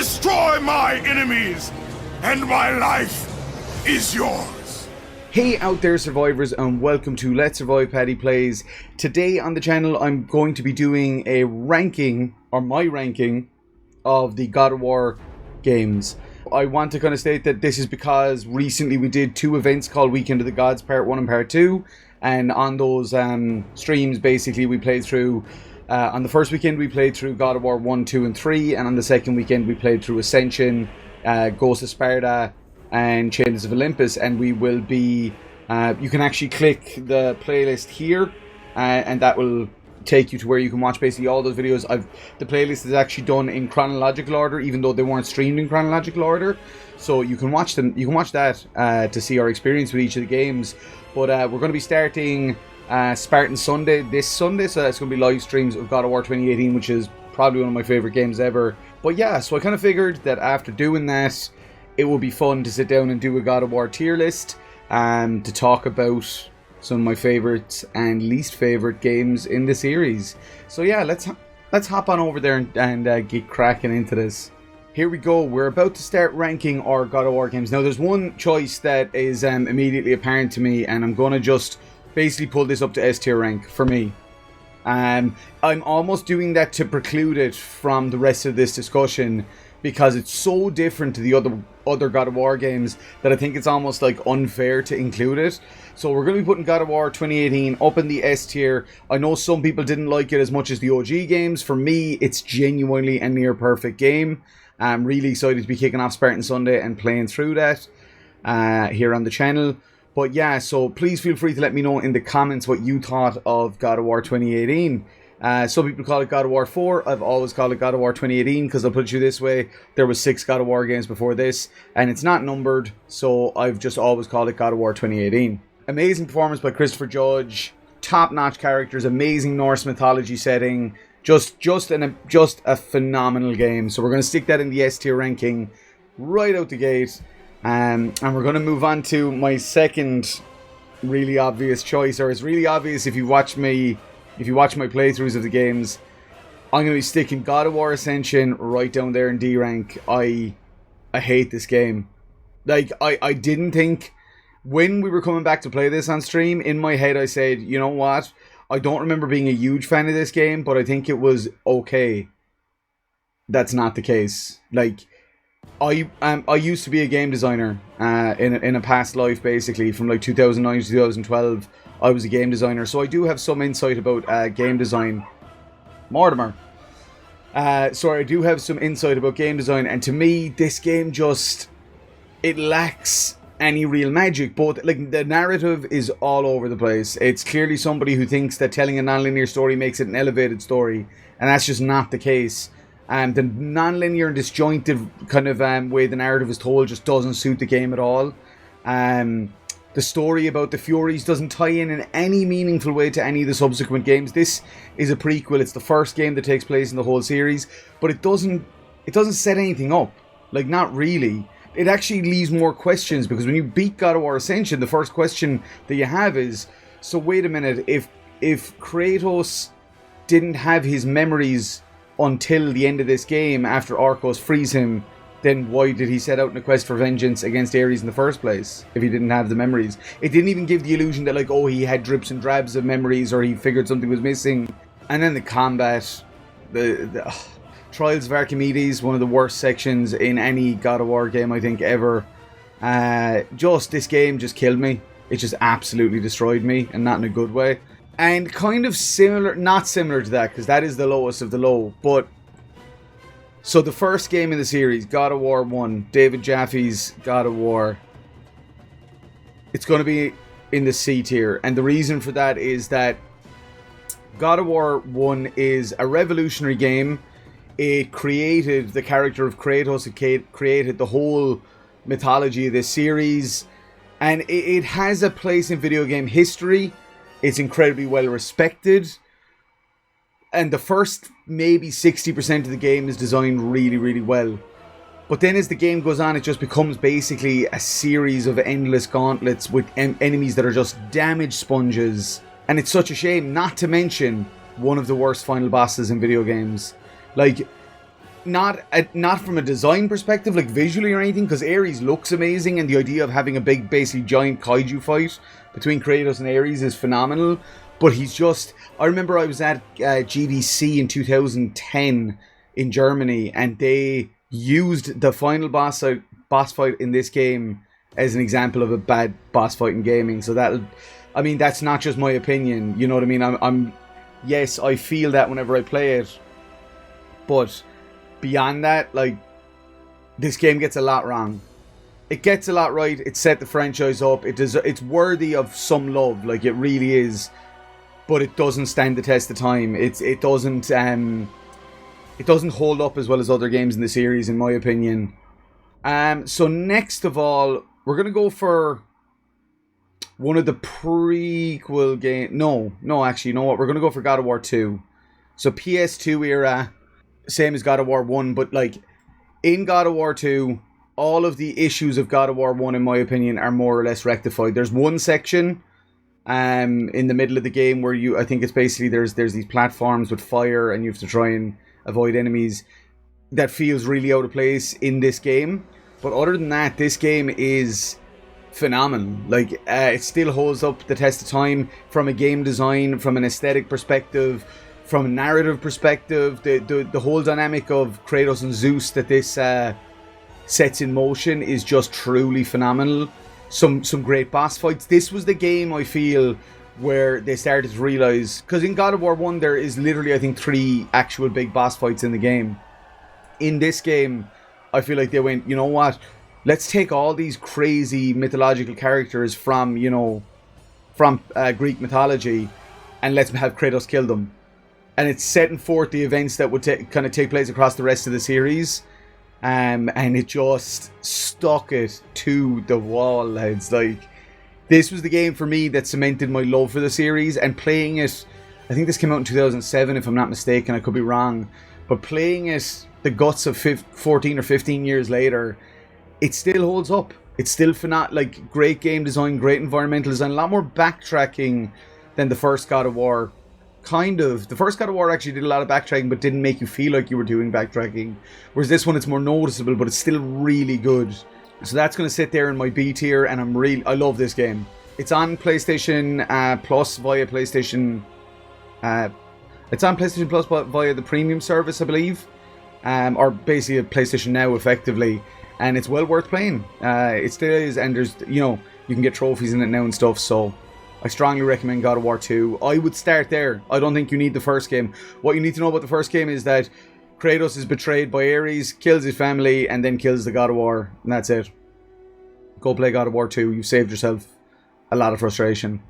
Destroy my enemies, and my life is yours. Hey out there survivors, and welcome to Let's Survive Paddy Plays. Today on the channel I'm going to be doing a ranking, or my ranking, of the God of War games. I want to kind of state that this is because recently we did two events called Weekend of the Gods Part 1 and Part 2, and on those streams basically we played through, on the first weekend we played through God of War 1, 2 and 3, and on the second weekend we played through Ascension, Ghost of Sparta and Chains of Olympus. And we will be, you can actually click the playlist here and that will take you to where you can watch basically all those videos. The playlist is actually done in chronological order, even though they weren't streamed in chronological order, so you can watch them. You can watch that to see our experience with each of the games. But we're going to be starting Spartan Sunday this Sunday, so that's going to be live streams of God of War 2018, which is probably one of my favorite games ever. But yeah, so I kind of figured that after doing that, it would be fun to sit down and do a God of War tier list and to talk about some of my favorites and least favorite games in the series. So yeah, let's hop on over there and get cracking into this. Here we go. We're about to start ranking our God of War games. Now there's one choice that is immediately apparent to me, and I'm going to just basically pull this up to S tier rank for me. I'm almost doing that to preclude it from the rest of this discussion, because it's so different to the other God of War games that I think it's almost like unfair to include it. So we're going to be putting God of War 2018 up in the S tier. I know some people didn't like it as much as the OG games. For me, it's genuinely a near perfect game. I'm really excited to be kicking off Spartan Sunday and playing through that here on the channel. But yeah, so please feel free to let me know in the comments what you thought of God of War 2018. Some people call it God of War 4. I've always called it God of War 2018 because I'll put it to you this way. There was 6 God of War games before this, and it's not numbered, so I've just always called it God of War 2018. Amazing performance by Christopher Judge. Top-notch characters. Amazing Norse mythology setting. Just a phenomenal game. So we're going to stick that in the S tier ranking right out the gate. And we're going to move on to my second really obvious choice, or it's really obvious if you watch my playthroughs of the games. I'm going to be sticking God of War Ascension right down there in D rank. I hate this game. Like, I didn't think, when we were coming back to play this on stream, in my head I said, you know what, I don't remember being a huge fan of this game, but I think it was okay. That's not the case. Like, I used to be a game designer in a past life, basically from like 2009 to 2012. I was a game designer, so I do have some insight about game design. Mortimer. So I do have some insight about game design, and to me, this game just, it lacks any real magic. Both, like, the narrative is all over the place. It's clearly somebody who thinks that telling a non-linear story makes it an elevated story, and that's just not the case. The non-linear and disjointed kind of way the narrative is told just doesn't suit the game at all. The story about the Furies doesn't tie in any meaningful way to any of the subsequent games. This is a prequel. It's the first game that takes place in the whole series, but it doesn't set anything up. Like, not really. It actually leaves more questions, because when you beat God of War Ascension, the first question that you have is, so wait a minute, if Kratos didn't have his memories until the end of this game, after Arcos frees him, then why did he set out in a quest for vengeance against Ares in the first place, if he didn't have the memories? It didn't even give the illusion that, like, oh, he had drips and drabs of memories, or he figured something was missing. And then the combat, the Trials of Archimedes, one of the worst sections in any God of War game, I think, ever. This game just killed me. It just absolutely destroyed me, and not in a good way. And kind of similar, not similar to that, because that is the lowest of the low, but so the first game in the series, God of War 1, David Jaffe's God of War, it's going to be in the C tier. And the reason for that is that God of War 1 is a revolutionary game. It created the character of Kratos. It created the whole mythology of this series. And it has a place in video game history. It's incredibly well respected. And the first maybe 60% of the game is designed really, really well. But then as the game goes on, it just becomes basically a series of endless gauntlets with enemies that are just damage sponges. And it's such a shame, not to mention one of the worst final bosses in video games. Like, not from a design perspective, like visually or anything, because Ares looks amazing, and the idea of having a big, basically giant kaiju fight between Kratos and Ares is phenomenal. But he's just... I remember I was at GDC in 2010 in Germany, and they used the final boss fight in this game as an example of a bad boss fight in gaming. So that's not just my opinion. You know what I mean? Yes, I feel that whenever I play it, but beyond that, like, this game gets a lot wrong. It gets a lot right. It set the franchise up. It's worthy of some love, like it really is. But it doesn't stand the test of time. It doesn't hold up as well as other games in the series, in my opinion. So next of all, we're gonna go for one of the prequel game. No, actually, you know what? We're gonna go for God of War 2. So PS2 era, same as God of War 1, but like in God of War 2, all of the issues of God of War 1, in my opinion, are more or less rectified. There's one section in the middle of the game where I think it's basically there's these platforms with fire and you have to try and avoid enemies. That feels really out of place in this game. But other than that, this game is phenomenal. Like, it still holds up the test of time from a game design, from an aesthetic perspective, from a narrative perspective. The whole dynamic of Kratos and Zeus that this sets in motion is just truly phenomenal. Some great boss fights. This was the game, I feel, where they started to realise, because in God of War 1 there is literally, I think, 3 actual big boss fights in the game. In this game, I feel like they went, you know what, let's take all these crazy mythological characters from Greek mythology, and let's have Kratos kill them. And it's setting forth the events that would kind of take place across the rest of the series. And it just stuck it to the wall, lads. Like, this was the game for me that cemented my love for the series. And playing it, I think this came out in 2007, if I'm not mistaken. I could be wrong. But playing it the guts of 14 or 15 years later, it still holds up. It's still like, great game design, great environmental design, a lot more backtracking than the first God of War. Kind of. The first God of War actually did a lot of backtracking, but didn't make you feel like you were doing backtracking. Whereas this one, it's more noticeable, but it's still really good. So that's going to sit there in my B tier, and I love this game. It's on PlayStation Plus via PlayStation. It's on PlayStation Plus via the premium service, I believe, or basically a PlayStation Now, effectively. And it's well worth playing. It still is, and there's, you can get trophies in it now and stuff. So I strongly recommend God of War 2. I would start there. I don't think you need the first game. What you need to know about the first game is that Kratos is betrayed by Ares, kills his family, and then kills the God of War. And that's it. Go play God of War 2. You've saved yourself a lot of frustration.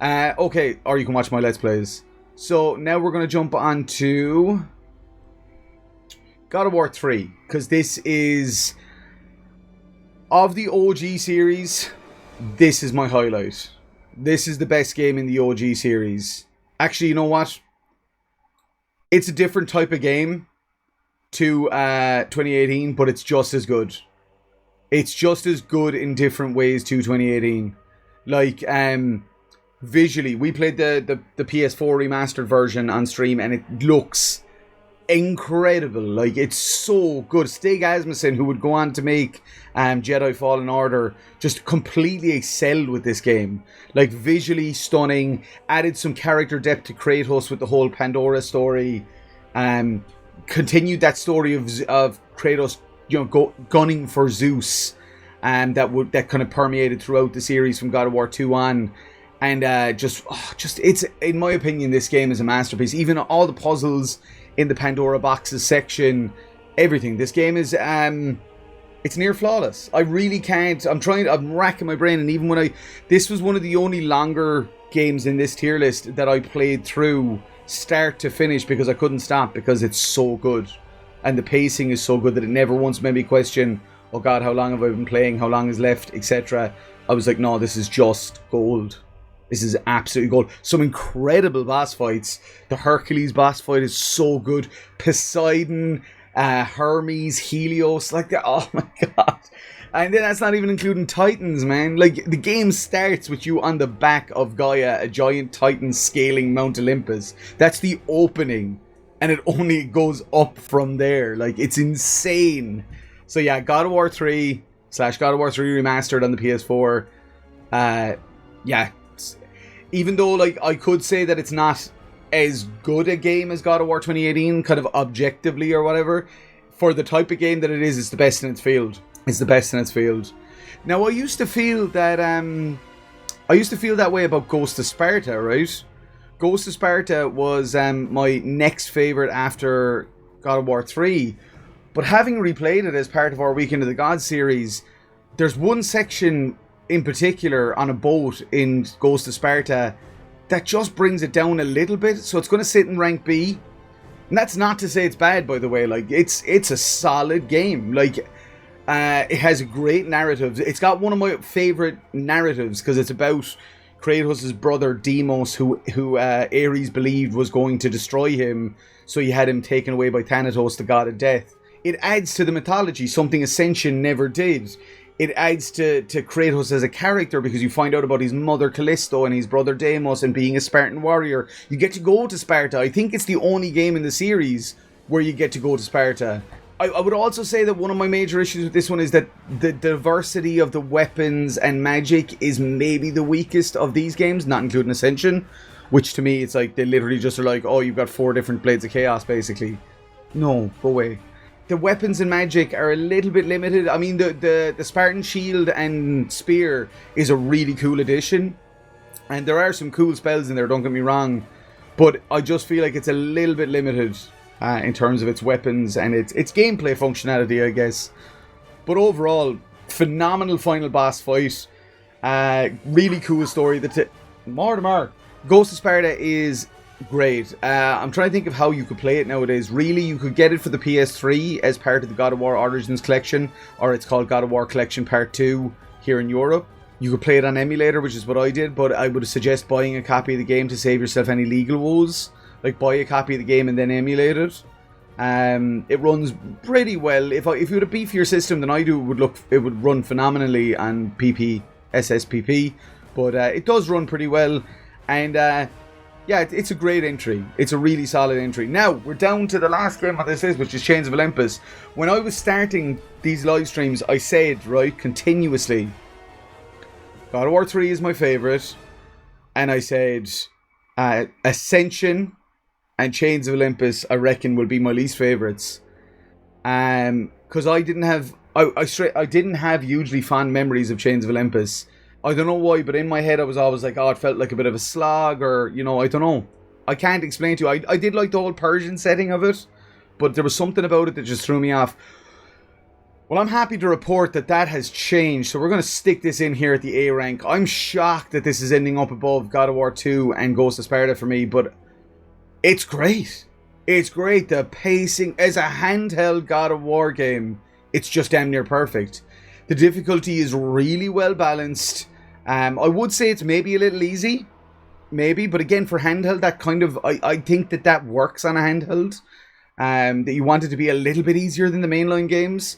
Okay, or you can watch my Let's Plays. So now we're going to jump on to God of War 3. Because this is... Of the OG series, this is my highlight. This is the best game in the OG series. Actually, you know what? It's a different type of game to 2018, but it's just as good. It's just as good in different ways to 2018. Like, visually, we played the PS4 remastered version on stream, and it looks incredible. Like, it's so good. Stig Asmussen, who would go on to make Jedi Fallen Order, just completely excelled with this game. Like, visually stunning, added some character depth to Kratos with the whole Pandora story, continued that story of Kratos, gunning for Zeus, that kind of permeated throughout the series from God of War 2 on. And it's, in my opinion, this game is a masterpiece. Even all the puzzles in the Pandora boxes section, everything. This game is, it's near flawless. I really can't, I'm racking my brain, and even this was one of the only longer games in this tier list that I played through start to finish because I couldn't stop, because it's so good. And the pacing is so good that it never once made me question, oh god, how long have I been playing, how long is left, etc. I was like, no, this is just gold. This is absolutely gold. Some incredible boss fights. The Hercules boss fight is so good. Poseidon, Hermes, Helios, like that. Oh my god. And then that's not even including Titans, man. Like, the game starts with you on the back of Gaia, a giant Titan scaling Mount Olympus. That's the opening. and it only goes up from there. Like, it's insane. So yeah, God of War 3 / God of War 3 Remastered on the PS4. Yeah, even though like I could say that it's not as good a game as God of War 2018, kind of objectively or whatever, for the type of game that it is, it's the best in its field. It's the best in its field. Now, I used to feel that way about Ghost of Sparta, right? Ghost of Sparta was my next favourite after God of War 3. But having replayed it as part of our Weekend of the Gods series, there's one section in particular on a boat in Ghost of Sparta that just brings it down a little bit. So it's going to sit in rank B. And that's not to say it's bad, by the way. Like, it's a solid game. Like, it has a great narrative. It's got one of my favourite narratives because it's about Kratos' brother Deimos, who Ares believed was going to destroy him, so he had him taken away by Thanatos, the god of death. It adds to the mythology, something Ascension never did. It adds to Kratos as a character because you find out about his mother Callisto and his brother Deimos and being a Spartan warrior. You get to go to Sparta. I think it's the only game in the series where you get to go to Sparta. I would also say that one of my major issues with this one is that the diversity of the weapons and magic is maybe the weakest of these games, not including Ascension, which to me, it's like they literally just are like, oh, you've got 4 different Blades of Chaos, basically. No, go away. The weapons and magic are a little bit limited. I mean, the Spartan Shield and Spear is a really cool addition, and there are some cool spells in there, don't get me wrong, but I just feel like it's a little bit limited in terms of its weapons and its gameplay functionality, I guess. But overall, phenomenal final boss fight. Really cool story. Mortimer. Ghost of Sparta is great. I'm trying to think of how you could play it nowadays. Really, you could get it for the PS3 as part of the God of War Origins collection, or it's called God of War Collection Part 2 here in Europe. You could play it on emulator, which is what I did, but I would suggest buying a copy of the game to save yourself any legal woes. Like, buy a copy of the game and then emulate it. It runs pretty well. If you had a beefier system than I do, it would run phenomenally on SSPP. But it does run pretty well. And yeah, it's a great entry. It's a really solid entry. Now, we're down to the last game on this list, which is Chains of Olympus. When I was starting these live streams, I said, right, continuously, God of War 3 is my favourite. And I said, Ascension and Chains of Olympus, I reckon, will be my least favourites. Because I didn't have hugely fond memories of Chains of Olympus. I don't know why, but in my head I was always like, oh, it felt like a bit of a slog, or, you know, I don't know. I can't explain to you. I did like the whole Persian setting of it, but there was something about it that just threw me off. Well, I'm happy to report that has changed, so we're going to stick this in here at the A rank. I'm shocked that this is ending up above God of War 2 and Ghost of Sparta for me, but it's great. It's great. The pacing, as a handheld God of War game, it's just damn near perfect. The difficulty is really well balanced. I would say it's maybe a little easy. Maybe, but again, for handheld, that kind of, I think that works on a handheld. That you want it to be a little bit easier than the mainline games.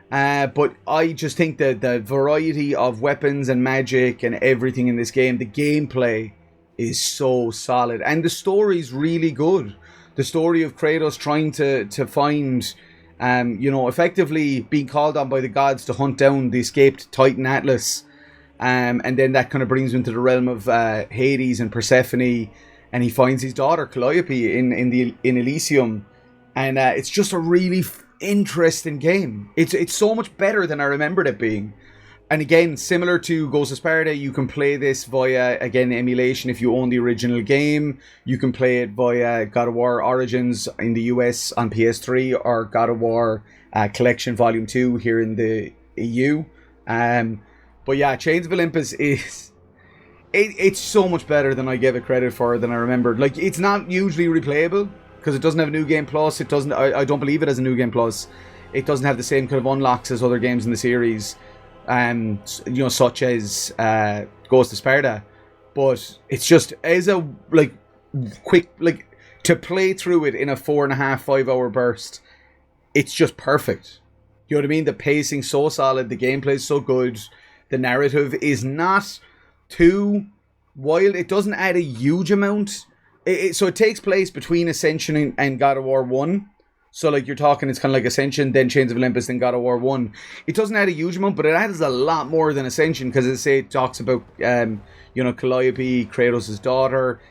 But I just think that the variety of weapons and magic and everything in this game, the gameplay is so solid. And the story's really good. The story of Kratos trying to find, effectively being called on by the gods to hunt down the escaped Titan Atlas. And then that kind of brings him into the realm of Hades and Persephone. And he finds his daughter Calliope in Elysium. And it's just a really interesting game. It's so much better than I remembered it being. And again, similar to Ghost of Sparta, you can play this via, again, emulation if you own the original game. You can play it via God of War Origins in the US on PS3, or God of War Collection Volume 2 here in the EU. But yeah, Chains of Olympus is... It's so much better than I gave it credit for, than I remembered. Like, it's not usually replayable, because it doesn't have a New Game Plus. It doesn't... I don't believe it has a New Game Plus. It doesn't have the same kind of unlocks as other games in the series. Such as Ghost of Sparta, but it's just as a quick to play through it in a 4.5-5 hour burst. It's just perfect. You know what I mean? The pacing's so solid, the gameplay's so good, the narrative is not too wild. It doesn't add a huge amount. So it takes place between Ascension and God of War 1. So like you're talking, it's kind of like Ascension, then Chains of Olympus, then God of War 1. It doesn't add a huge amount, but it adds a lot more than Ascension, because it talks about, Calliope, Kratos' daughter.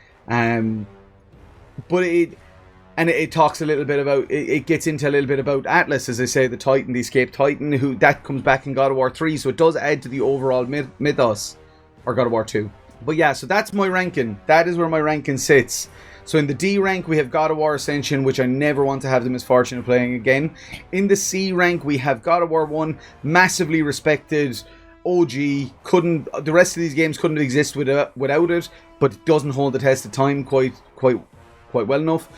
But it talks a little bit about, it gets into a little bit about Atlas, as I say, the Titan, the escaped Titan, who that comes back in God of War 3. So it does add to the overall mythos, or God of War 2. But yeah, so that's my ranking. That is where my ranking sits. So in the D rank, we have God of War Ascension, which I never want to have the misfortune of playing again. In the C rank, we have God of War 1, massively respected, OG. The rest of these games couldn't exist without it, but it doesn't hold the test of time quite well enough.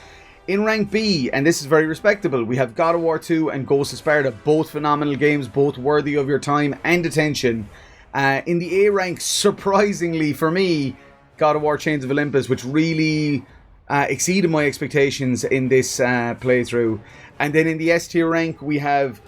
In rank B, and this is very respectable, we have God of War 2 and Ghost of Sparta, both phenomenal games, both worthy of your time and attention. In the A rank, surprisingly for me, God of War Chains of Olympus, which really exceeded my expectations in this playthrough. And then in the S tier rank, we have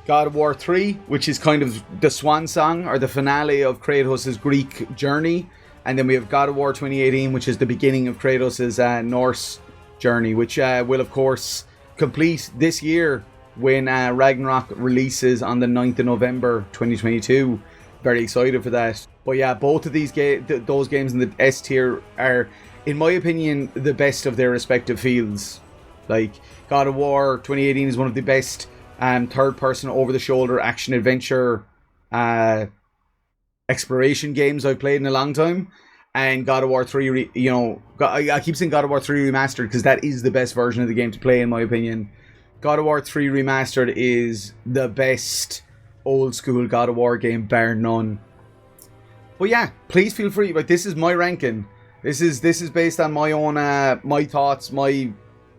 God of War 3, which is kind of the swan song, or the finale of Kratos' Greek journey. And then we have God of War 2018, which is the beginning of Kratos' Norse journey, which will, of course, complete this year when Ragnarok releases on the 9th of November 2022. Very excited for that. But yeah, both of these those games in the S tier are, in my opinion, the best of their respective fields. Like, God of War 2018 is one of the best third-person, over-the-shoulder action-adventure exploration games I've played in a long time. And God of War 3, I keep saying God of War 3 Remastered because that is the best version of the game to play, in my opinion. God of War 3 Remastered is the best old-school God of War game, bar none. But yeah, please feel free. Like, this is my ranking. This is based on my own my thoughts, my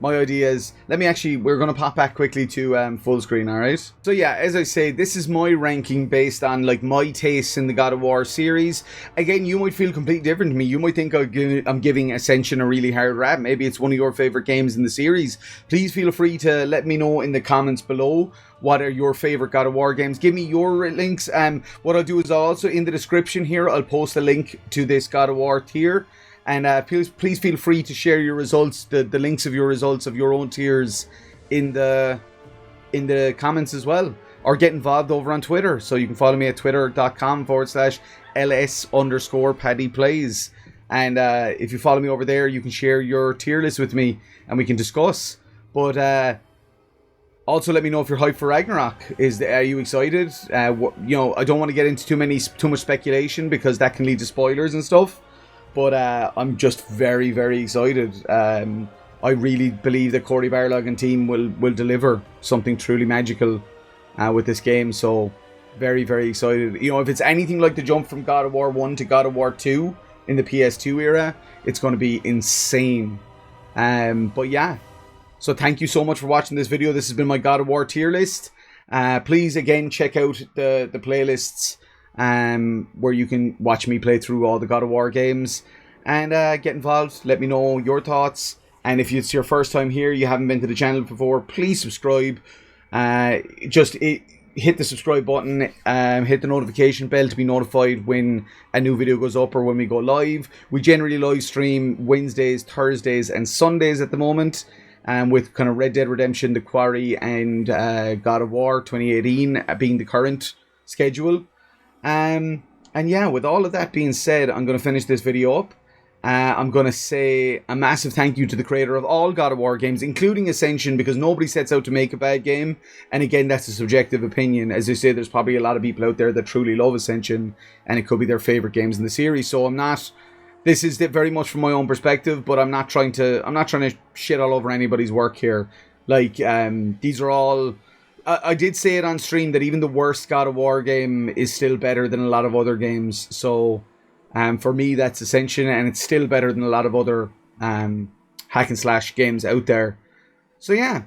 ideas. We're going to pop back quickly to full screen, alright? So yeah, as I say, this is my ranking based on like my tastes in the God of War series. Again, you might feel completely different to me. You might think I'm giving Ascension a really hard rap. Maybe it's one of your favourite games in the series. Please feel free to let me know in the comments below. What are your favourite God of War games? Give me your links. What I'll do is also in the description here, I'll post a link to this God of War tier. And please feel free to share your results, the links of your results of your own tiers in the comments as well. Or get involved over on Twitter. So you can follow me at twitter.com/LS_PaddyPlays. And if you follow me over there, you can share your tier list with me and we can discuss. But also let me know if you're hyped for Ragnarok. Are you excited? I don't want to get into too much speculation because that can lead to spoilers and stuff. But I'm just very, very excited. I really believe that Cory Barlog and team will deliver something truly magical with this game. So very, very excited. If it's anything like the jump from God of War 1 to God of War 2 in the PS2 era, it's going to be insane. But yeah. So thank you so much for watching this video. This has been my God of War tier list. Please, again, check out the playlists where you can watch me play through all the God of War games. And get involved. Let me know your thoughts. And if it's your first time here, you haven't been to the channel before, please subscribe. Hit the subscribe button. Hit the notification bell to be notified when a new video goes up or when we go live. We generally live stream Wednesdays, Thursdays, and Sundays at the moment. With kind of Red Dead Redemption, The Quarry, and God of War 2018 being the current schedule. And yeah, with all of that being said, I'm going to finish this video up. I'm going to say a massive thank you to the creator of all God of War games, including Ascension, because nobody sets out to make a bad game. And again, that's a subjective opinion. As I say, there's probably a lot of people out there that truly love Ascension, and it could be their favourite games in the series. So this is very much from my own perspective, but I'm not trying to shit all over anybody's work here. Like, these are all... I did say it on stream that even the worst God of War game is still better than a lot of other games. So, for me, that's Ascension, and it's still better than a lot of other hack and slash games out there. So yeah,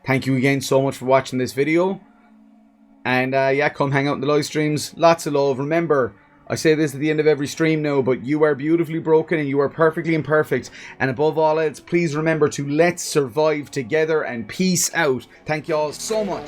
thank you again so much for watching this video. And yeah, come hang out in the live streams. Lots of love. Remember, I say this at the end of every stream now, but you are beautifully broken and you are perfectly imperfect. And above all else, please remember to let's survive together and peace out. Thank you all so much.